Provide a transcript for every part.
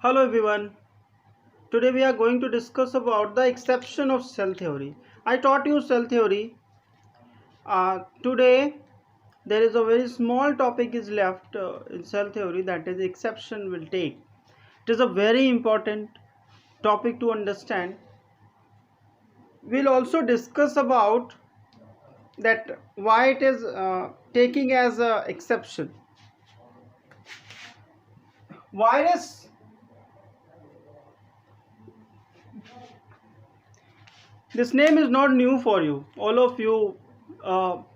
Hello everyone. Today we are going to discuss about the exception of cell theory. I taught you cell theory. Today there is a very small topic is left in cell theory, that is exception will take. It is a very important topic to understand. We'll also discuss about that why it is taking as a exception. Virus. This name is not new for you. All of you,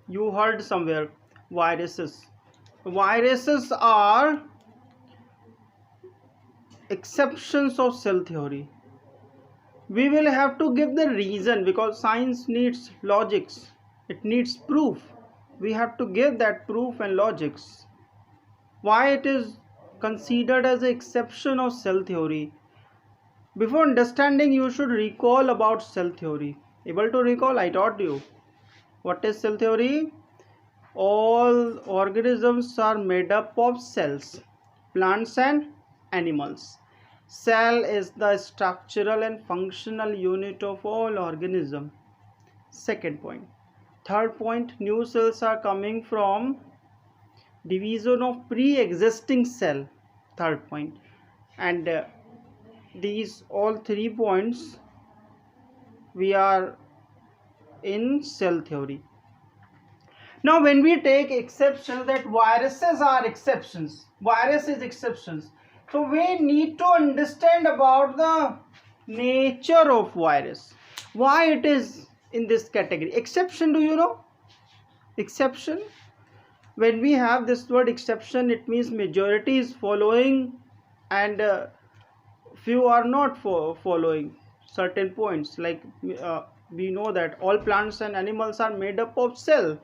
you heard somewhere viruses. Viruses are exceptions of cell theory. We will have to give the reason because science needs logics. It needs proof. We have to give that proof and logics. Why it is considered as an exception of cell theory. Before understanding, you should recall about cell theory. Able to recall? I taught you. What is cell theory? All organisms are made up of cells, plants and animals. Cell is the structural and functional unit of all organisms. Second point. Third point, new cells are coming from division of pre-existing cell. Third point. And these all 3 points we are in cell theory. Now when we take exceptions that viruses are exceptions, virus is exceptions, so we need to understand about the nature of virus, why it is in this category. Exception, do you know exception? When we have this word exception, it means majority is following and few are not following certain points. Like we know that all plants and animals are made up of cell,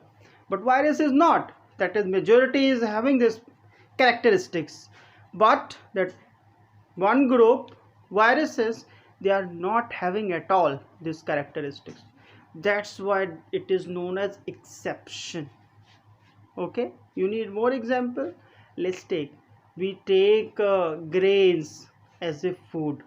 but virus is not. That is, majority is having this characteristics, but that one group viruses, they are not having at all these characteristics. That's why it is known as exception. Okay, you need more example. Let's take, we take grains as a food.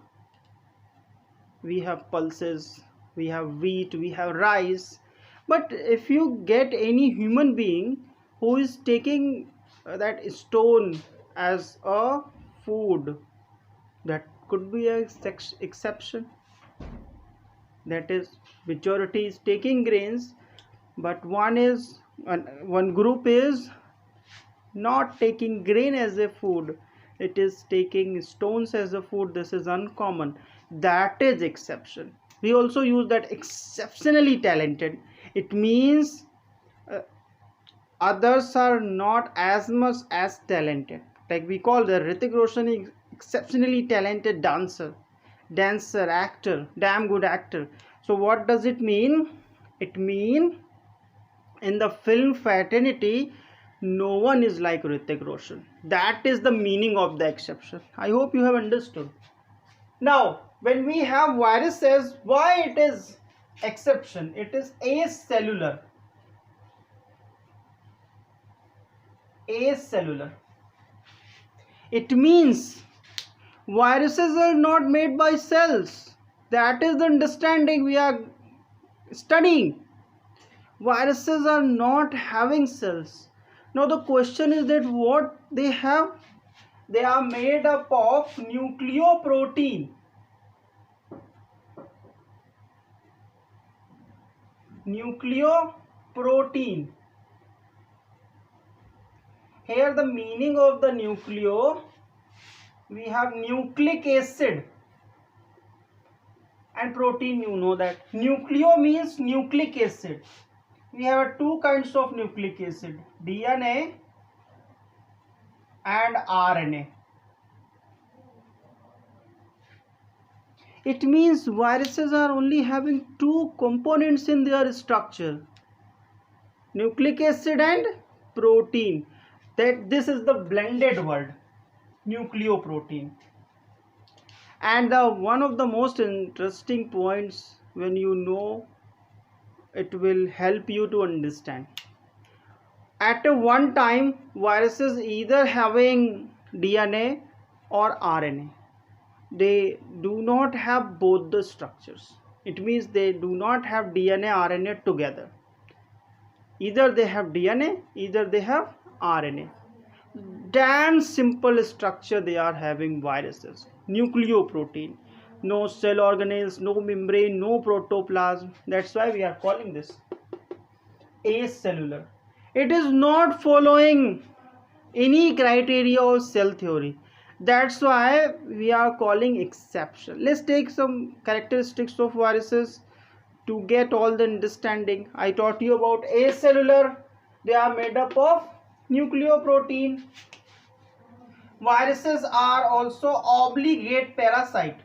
We have pulses, we have wheat, we have rice. But if you get any human being who is taking that stone as a food, that could be a exception. That is, majority is taking grains, but one group is not taking grain as a food, it is taking stones as a food. This is uncommon. That is exception. We also use that exceptionally talented. It means others are not as much as talented. Like we call the Hrithik Roshan exceptionally talented dancer, actor, damn good actor. So what does it mean? It means in the film fraternity, no one is like Hrithik Roshan. That is the meaning of the exception. I hope you have understood. Now, when we have viruses, why it is exception? It is acellular. Acellular. It means viruses are not made by cells. That is the understanding we are studying. Viruses are not having cells. Now the question is that what they have? They are made up of nucleoprotein. Nucleoprotein. Here the meaning of the nucleo, we have nucleic acid and protein. You know that nucleo means nucleic acid. We have two kinds of nucleic acid, DNA and RNA. It means viruses are only having two components in their structure, nucleic acid and protein. That this is the blended word, nucleoprotein. And one of the most interesting points, when you know, it will help you to understand. At one time, viruses either having DNA or RNA. they do not have both the structures. It means they do not have DNA, RNA together. Either they have DNA, either they have RNA. Damn simple structure they are having, viruses. Nucleoprotein. No cell organelles, no membrane, no protoplasm. That's why we are calling this acellular. It is not following any criteria of cell theory. That's why we are calling exception. Let's take some characteristics of viruses to get all the understanding. I taught you about acellular. They are made up of nucleoprotein. Viruses are also obligate parasite.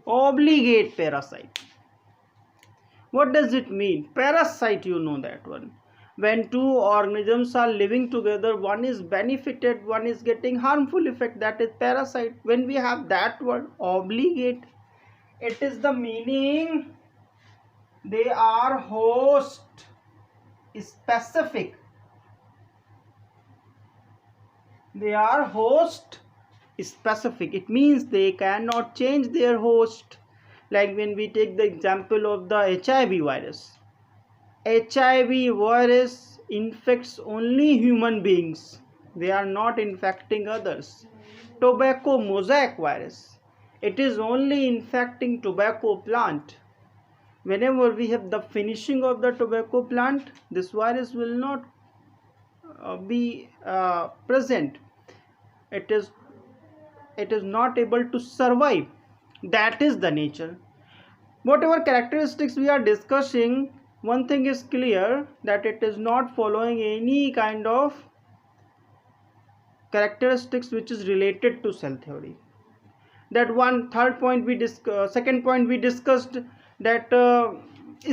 Obligate parasite. What does it mean? Parasite, you know that one. When two organisms are living together, one is benefited, one is getting harmful effect, that is parasite. When we have that word obligate, it is the meaning they are host specific. They are host specific. It means they cannot change their host. Like when we take the example of the HIV virus. HIV virus infects only human beings. They are not infecting others. Tobacco mosaic virus. It is only infecting tobacco plant. Whenever we have the finishing of the tobacco plant, this virus will not be present. It is not able to survive. That is the nature. Whatever characteristics we are discussing, one thing is clear, that it is not following any kind of characteristics which is related to cell theory. That one. Third point we second point we discussed, that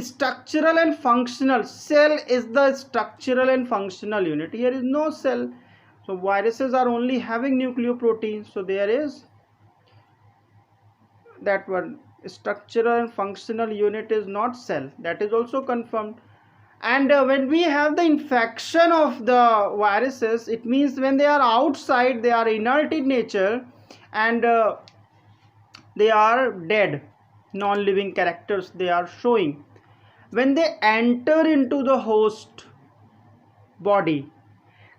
structural and functional. Cell is the structural and functional unit. Here is no cell. So viruses are only having nucleoproteins. So there is that one. Structural and functional unit is not cell. That is also confirmed. And when we have the infection of the viruses, it means when they are outside, they are inert in nature, and they are dead, non-living characters they are showing. When they enter into the host body,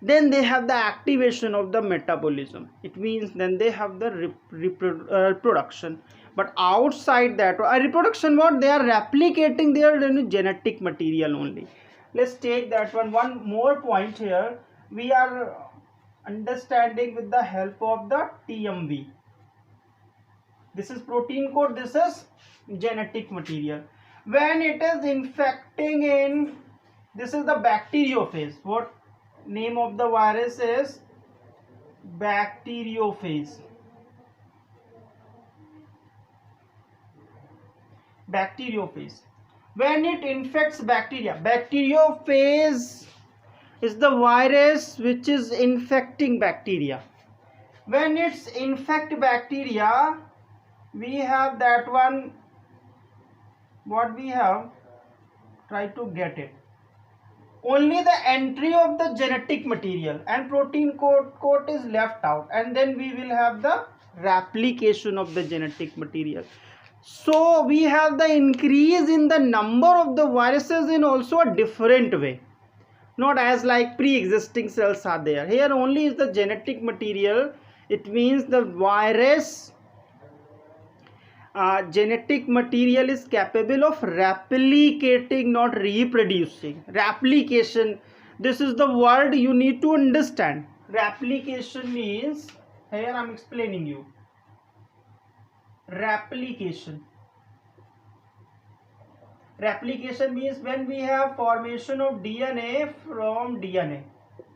then they have the activation of the metabolism. It means then they have the reproduction. But outside that, reproduction, what they are replicating their genetic material only. Let's take that one. One more point here. We are understanding with the help of the TMV. This is protein code. This is genetic material. When it is infecting in, this is the bacteriophage. What name of the virus is? Bacteriophage. Bacteriophage. When it infects bacteria, bacteriophage is the virus which is infecting bacteria. When it's infect bacteria, we have that one. What we have? Try to get it. Only the entry of the genetic material and protein code is left out, and then we will have the replication of the genetic material. So we have the increase in the number of the viruses in also a different way, not as like pre-existing cells are there. Here only is the genetic material. It means the virus genetic material is capable of replicating, not reproducing. Replication, this is the word you need to understand. Replication means, here I am explaining you. Replication means when we have formation of DNA from DNA,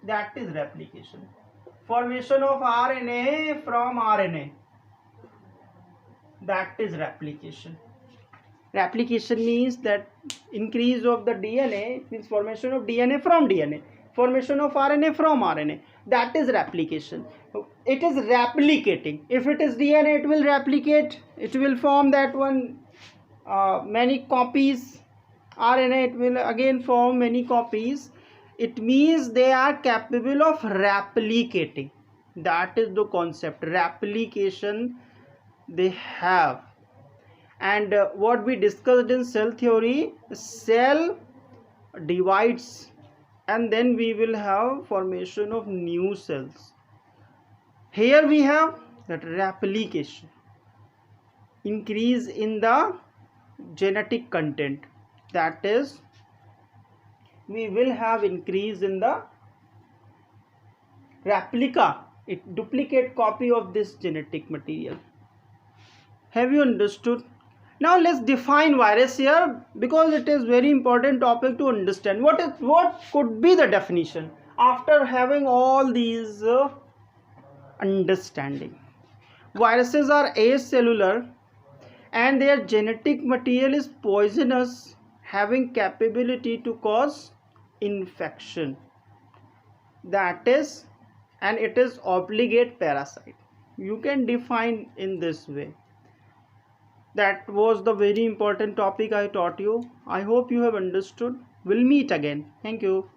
that is replication. Formation of RNA from RNA, that is replication. Replication means that increase of the DNA, means formation of DNA from DNA, formation of RNA from RNA, that is replication. It is replicating. If it is DNA, it will replicate, it will form that one many copies. RNA, it will again form many copies. It means they are capable of replicating. That is the concept, replication they have. And what we discussed in cell theory, cell divides and then we will have formation of new cells. Here we have that replication, increase in the genetic content, that is we will have increase in the replica, it duplicate copy of this genetic material. Have you understood? Now let's define virus here, because it is very important topic to understand. What could be the definition after having all these understanding? Viruses are acellular and their genetic material is poisonous, having capability to cause infection. That is, and it is obligate parasite. You can define in this way. That was the very important topic I taught you. I hope you have understood. We'll meet again. Thank you.